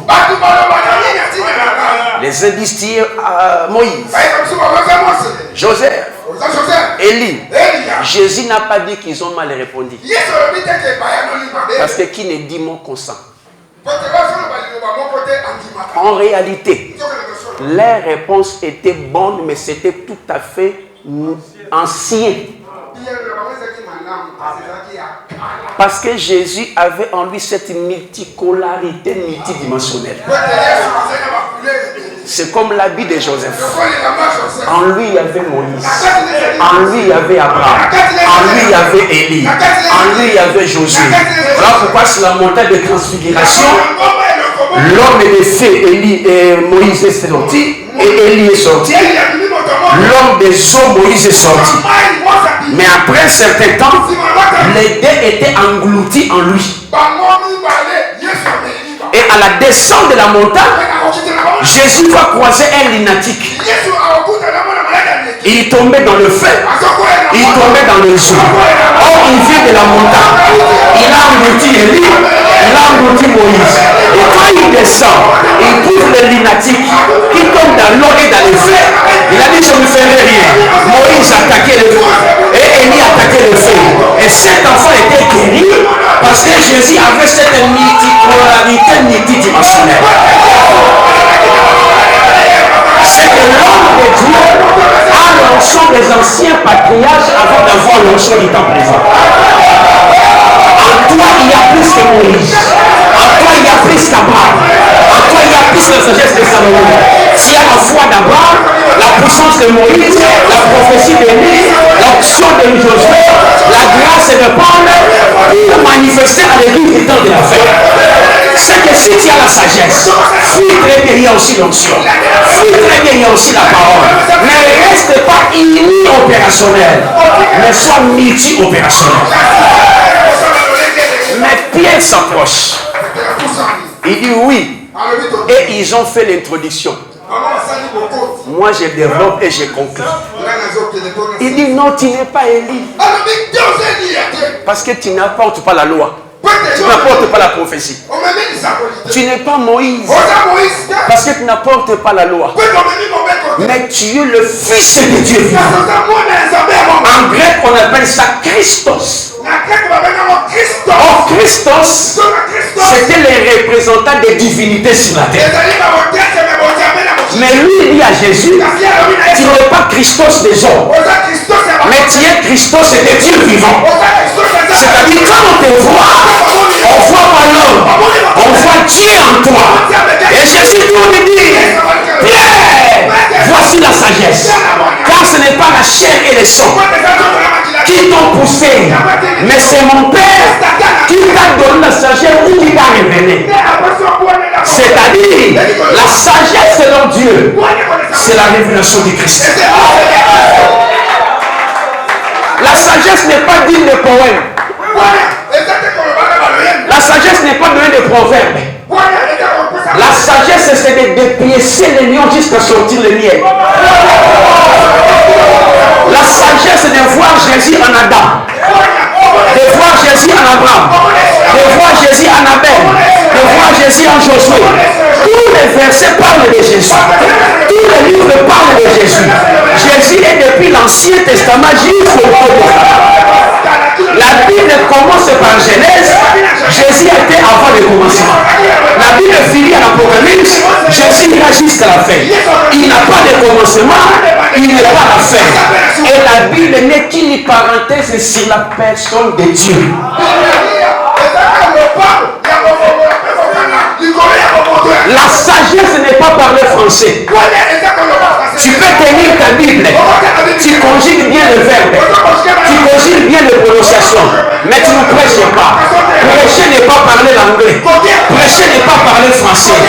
Les uns disent Moïse, Joseph, Élie. Jésus n'a pas dit qu'ils ont mal répondu. Parce que qui ne dit mon consent. En réalité, les réponses étaient bonnes, mais c'était tout à fait ancien. Parce que Jésus avait en lui cette multicolarité multidimensionnelle. C'est comme l'habit de Joseph. En lui, il y avait Moïse. En lui, il y avait Abraham. En lui, il y avait Élie. En lui, il y avait Josué. Voilà pourquoi sur la montagne de transfiguration, l'homme est fait, Moïse est sorti, et Élie est sorti. L'homme des eaux, Moïse est sorti. Mais après un certain temps, les deux étaient engloutis en lui. Et à la descente de la montagne, Jésus va croiser un lunatique. Il tombait dans le feu. Il tombait dans les eaux. Or, il vient de la montagne. Il a englouti Élie. Il a englouti Moïse. Et quand il descend, il trouve le lunatique qui tombe dans l'eau et dans le feu. Il a dit, je ne ferai rien. Moïse attaquait le feu. Et Élie attaquait le feu. Et cet enfant était guéri parce que Jésus avait cette multipolarité multidimensionnelle. C'est que l'homme de Dieu a l'onction des anciens patriarches avant d'avoir l'onction du temps présent. En toi, il y a plus que Moïse. En toi, il y a plus qu'Abraham. En toi, il y a plus que la sagesse de Salomon. Tu as la foi d'Abraham, la puissance de Moïse, la prophétie d'Élie, l'onction de Josué, la grâce de Paul pour manifester à l'église du temps de la fête. C'est que si tu as la sagesse, fuis très bien, il y a aussi l'onction. Fuis très bien, il y a aussi la parole. Mais ne reste pas uni-opérationnel, mais sois multi-opérationnel. Mais Pierre s'approche. Il dit oui. Et ils ont fait l'introduction. Moi je développe et je conclue. Il dit non, tu n'es pas Élie. Parce que tu n'apportes pas la loi. Tu n'apportes pas la prophétie. Tu n'es pas Moïse. Parce que tu n'apportes pas la loi. Mais tu es le Fils de Dieu. En grec, on appelle ça Christos. Or, Christos, c'était les représentants des divinités sur la terre. Mais lui, il dit à Jésus, tu n'es pas Christos des hommes, mais tu es Christos et des dieux vivants. C'est-à-dire, quand on te voit, on voit pas l'homme, on voit Dieu en toi. Et Jésus nous dit, Pierre, voici la sagesse. Car ce n'est pas la chair et le sang qui t'ont poussé, mais c'est mon Père qui t'a donné la sagesse ou qui t'a révélé. C'est-à-dire, la sagesse selon Dieu, c'est la révélation du Christ. La sagesse n'est pas digne de poème. La sagesse n'est pas donnée de proverbes. La sagesse, c'est de dépiécer les lions jusqu'à sortir le miel. La sagesse, c'est de voir Jésus en Adam, de voir Jésus en Abraham, de voir Jésus en Abel, de voir Jésus en Josué. Tous les versets parlent de Jésus. Tous les livres parlent de Jésus. Jésus est depuis l'Ancien Testament jusqu'au Nouveau Testament. La Bible commence par Genèse. Jésus était avant le commencement. La Bible finit à l'Apocalypse. Jésus ira jusqu'à la fin. Il n'a pas de commencement. Il n'est pas la fin. Et la Bible n'est qu'une parenthèse sur la personne de Dieu. La sagesse n'est pas parler français. Tu peux tenir ta Bible. Tu conjugues bien le verbe. Tu conjugues bien les prononciations. Mais tu ne prêches pas. Prêcher n'est pas parler l'anglais. Prêcher n'est pas parler français.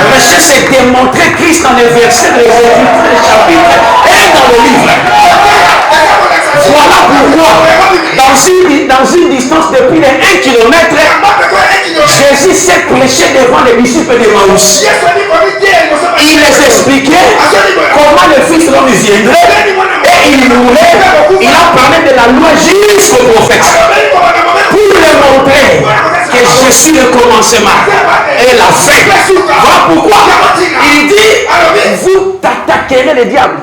Prêcher, c'est démontrer Christ dans les versets, les Écritures, les chapitres et dans le livre. Voilà pourquoi, dans une distance de plus de 1 km, Jésus s'est prêché devant les disciples de Maïs. Il les expliquait comment le Fils de l'homme viendrait et il mourrait. Il a parlé de la loi jusqu'au prophète pour leur montrer que je suis le commencement et la fin. Voilà pourquoi il dit, vous t'attaquerez le diable.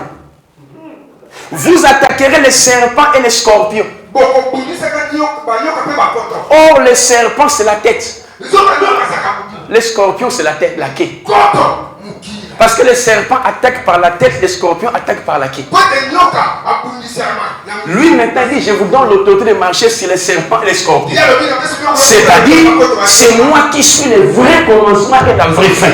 Vous attaquerez les serpents et les scorpions. Or, les serpents, c'est la tête. Les scorpions, c'est la tête, la queue. Parce que les serpents attaquent par la tête, les scorpions attaquent par la queue. Lui maintenant dit, je vous donne l'autorité de marcher sur les serpents et les scorpions. C'est-à-dire, c'est moi qui suis le vrai commencement et la vraie fin.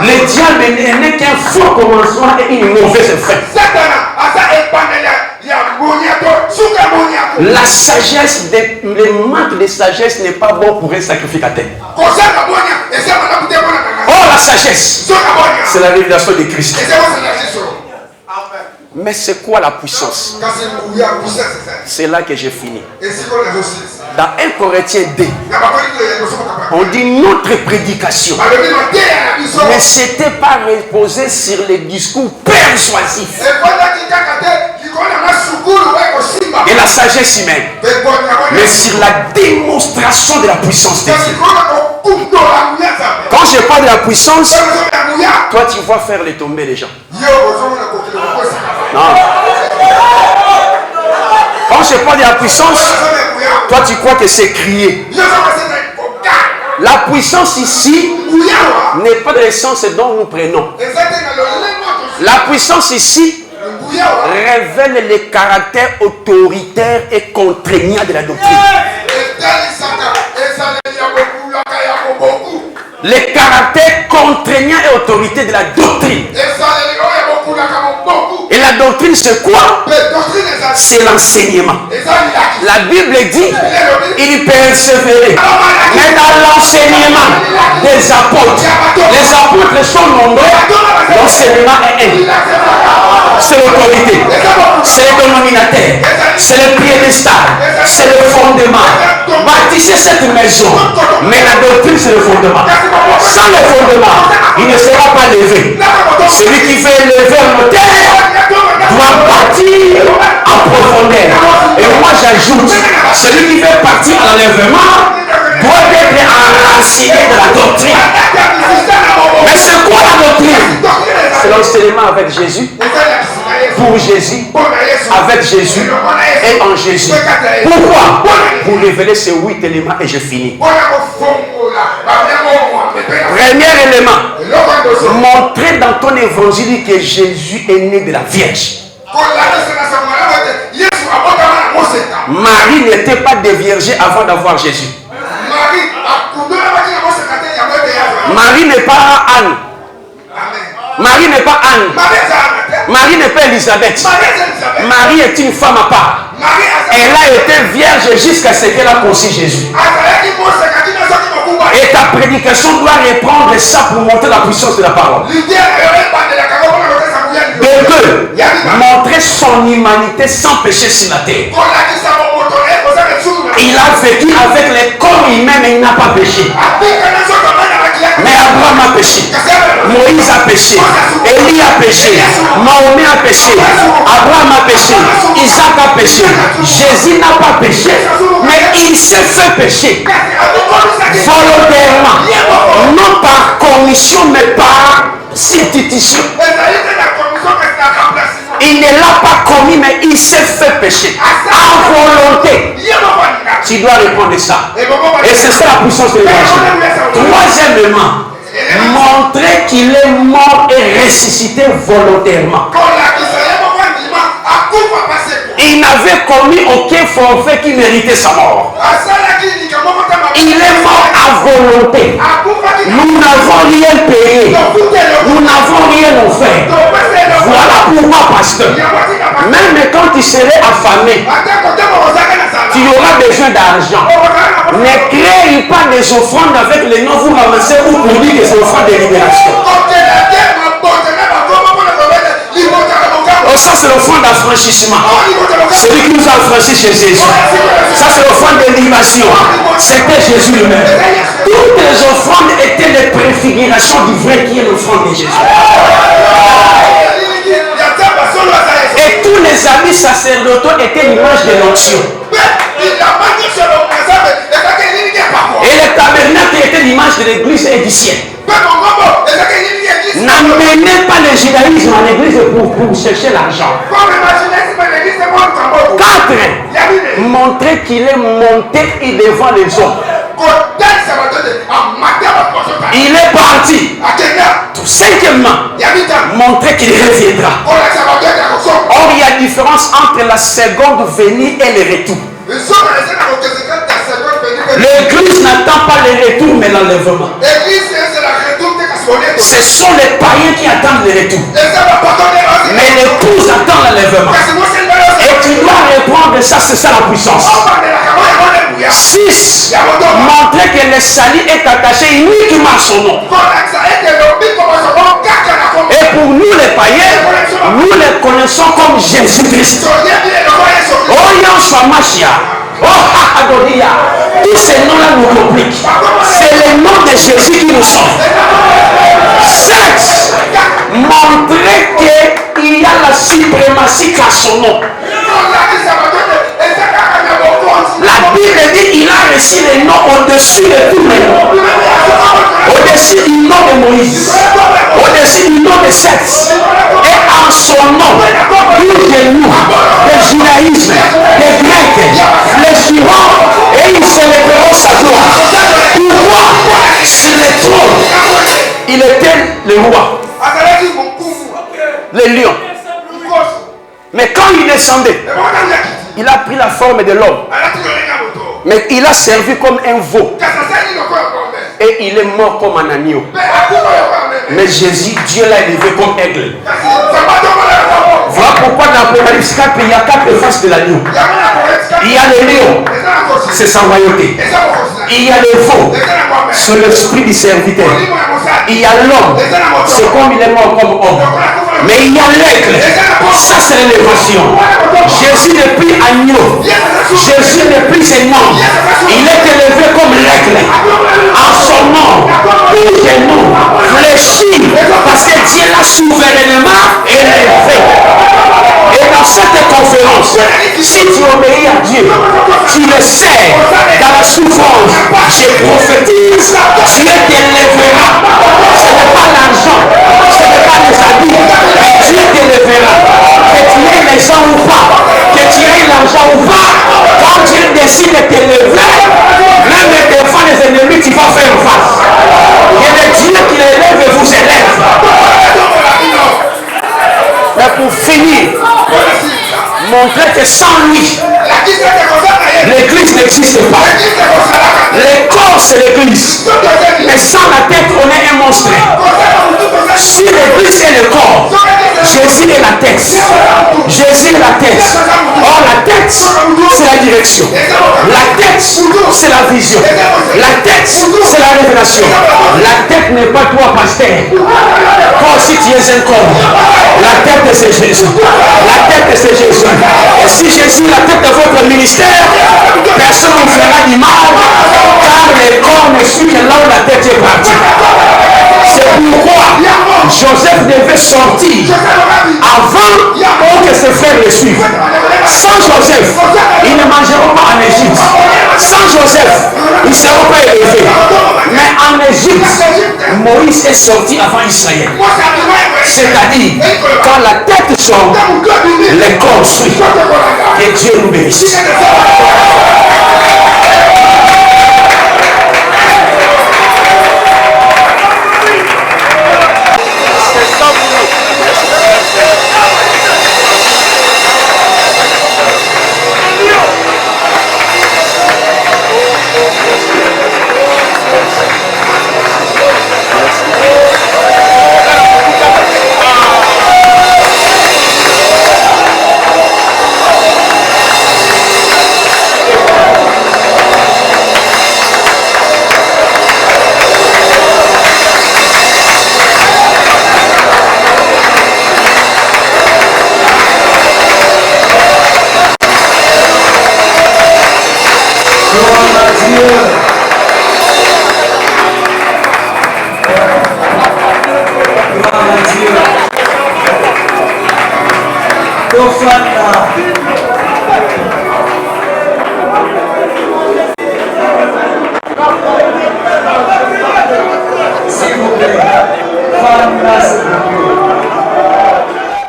Le diable n'est qu'un faux commencement et une mauvaise fin. La sagesse, le manque de sagesse n'est pas bon pour un sacrificateur. Oh, la sagesse, c'est la révélation de Christ. Mais c'est quoi la puissance? C'est là que j'ai fini. Dans 1 Corinthiens 2, on dit notre prédication ne s'était pas reposée sur les discours persuasifs et la sagesse humaine, mais sur la démonstration de la puissance de Dieu. Quand je parle de la puissance, toi tu vois faire les tomber les gens. Non. Quand je parle de la puissance, toi tu crois que c'est crier. La puissance ici n'est pas dans le sens dont nous prenons. La puissance ici révèle le caractère autoritaire et contraignant de la doctrine. Le caractère contraignant et autorité de la doctrine. Et la doctrine, c'est quoi? C'est l'enseignement. La Bible dit, il persévérait. Mais dans l'enseignement des apôtres, les apôtres sont nombreux, l'enseignement est un. C'est l'autorité, c'est le dénominateur, c'est le piédestal, c'est le fondement. Bâtissez cette maison, mais la doctrine c'est le fondement. Sans le fondement, il ne sera pas levé. Celui qui fait lever un terre doit partir en profondeur. Et moi j'ajoute, celui qui fait partir à l'enlèvement doit être enraciné de la doctrine. Mais c'est quoi la doctrine? C'est l'enseignement avec Jésus, pour Jésus, avec Jésus et en Jésus. Pourquoi? Pour révéler ces 8 éléments et je finis. Premier élément, montrer dans ton évangile que Jésus est né de la Vierge. Marie n'était pas déviergée avant d'avoir Jésus. Marie n'est pas Anne. Marie n'est pas Anne. Marie n'est pas Elisabeth. Marie est une femme à part. Elle a été vierge jusqu'à ce qu'elle a conçu Jésus. Et ta prédication doit reprendre ça pour montrer la puissance de la parole. De deux, montrer son humanité sans péché sur la terre. Il a vécu avec les corps humains mais il n'a pas péché. Mais Abraham a péché, Moïse a péché, Élie a péché, Mahomet a péché, Abraham a péché, Isaac a péché, Jésus n'a pas péché, mais il s'est fait pécher volontairement, non par commission mais par substitution. Il ne l'a pas commis mais il s'est fait pécher à volonté. Tu dois répondre ça. Et c'est ça la puissance de l'évangile. Troisièmement, montrer qu'il est mort et ressuscité volontairement. Il n'avait commis aucun forfait qui méritait sa mort. Il est mort à volonté. Nous n'avons rien payé. Nous n'avons rien offert. Voilà pourquoi, pasteur, même quand tu serais affamé, tu auras besoin d'argent. Ne créez pas des offrandes avec les noms vous ramassez ou pour dire que c'est offrande de libération. Oh, ça c'est l'offrande d'affranchissement. Celui qui nous a affranchis chez Jésus. Ça c'est l'offrande de libération. C'était Jésus lui-même. Toutes les offrandes étaient des préfigurations du vrai qui est l'offrande de Jésus. Et tous les habits sacerdotaux étaient l'image de l'onction. Et le tabernacle était l'image de l'église et du ciel. Na N'amenez pas le judaïsme en église pour chercher l'argent. 4. Montrer qu'il est monté devant les hommes. Il est parti. 5e, montrer qu'il reviendra. Or, il y a différence entre la seconde venue et le retour. L'église n'attend pas le retour mais l'enlèvement. Ce sont les païens qui attendent le retour. Mais l'épouse attend l'enlèvement. Et tu dois répondre ça, c'est ça la puissance. 6. Montrer que le salut est attaché uniquement à son nom. Et pour nous les païens, nous les connaissons comme Jésus-Christ. Oh Yahshua Mashiach. Oh Adonia. Tous ces noms-là nous compliquent. C'est le nom de Jésus qui nous sauve. 7. Montrer qu'il y a la suprématie qu'à son nom. La Bible dit qu'il a reçu les noms au-dessus de tous les noms. Au-dessus du nom de Moïse. Au-dessus du nom de Seth. Et en son nom, tous les noms, le judaïsme, les grecs, les suivants, et ils célébreront sa gloire. Pourquoi? Sur le trône, il était le roi. Le lion. Mais quand il descendait, il a pris la forme de l'homme. Mais il a servi comme un veau. Et il est mort comme un agneau. Mais Jésus, Dieu l'a élevé comme aigle. Voilà pourquoi dans l'Apocalypse 4, il y a 4 faces de l'agneau. Il y a le lion, c'est sa royauté. Il y a le veau, c'est l'esprit du serviteur. Il y a l'homme, c'est comme il est mort comme homme. Mais il y a l'aigle, ça c'est l'élévation. Jésus n'est plus agneau, Jésus n'est plus un homme. Il est élevé comme l'aigle. En son nom, tous les noms fléchis, parce que Dieu l'a souverainement élevé. Et dans cette conférence, si tu obéis à Dieu, tu le sais, dans la souffrance, je prophétise, Dieu t'élèvera. Ce n'est pas l'argent, ce n'est pas les habits, mais Dieu t'élèvera. Que tu aies les gens ou pas, que tu aies l'argent ou pas, quand Dieu décide de t'élever, même devant les ennemis, tu vas faire face. Et le Dieu qui l'élève vous élève. Mais pour finir, montrer que sans lui, l'église n'existe pas. Le corps c'est l'église. Mais sans la tête, on est un monstre. Si l'église est le corps, Jésus est la tête. Jésus est la tête. Or la tête, c'est la direction. La tête, c'est la vision. La tête, c'est la révélation. La tête n'est pas toi, pasteur. Toi aussi, tu es un corps. La tête, c'est Jésus. La tête, c'est Jésus. Et si Jésus est la tête de votre ministère, personne ne vous fera du mal, car le corps ne suit que là où la tête est partie. C'est pourquoi Joseph devait sortir avant que ses frères le suivent. Sans Joseph, ils ne mangeront pas en Égypte. Sans Joseph, ils ne seront pas élevés. Mais en Égypte, Moïse est sorti avant Israël. C'est-à-dire, quand la tête sort, le corps suit. Que Dieu nous bénisse. Tofana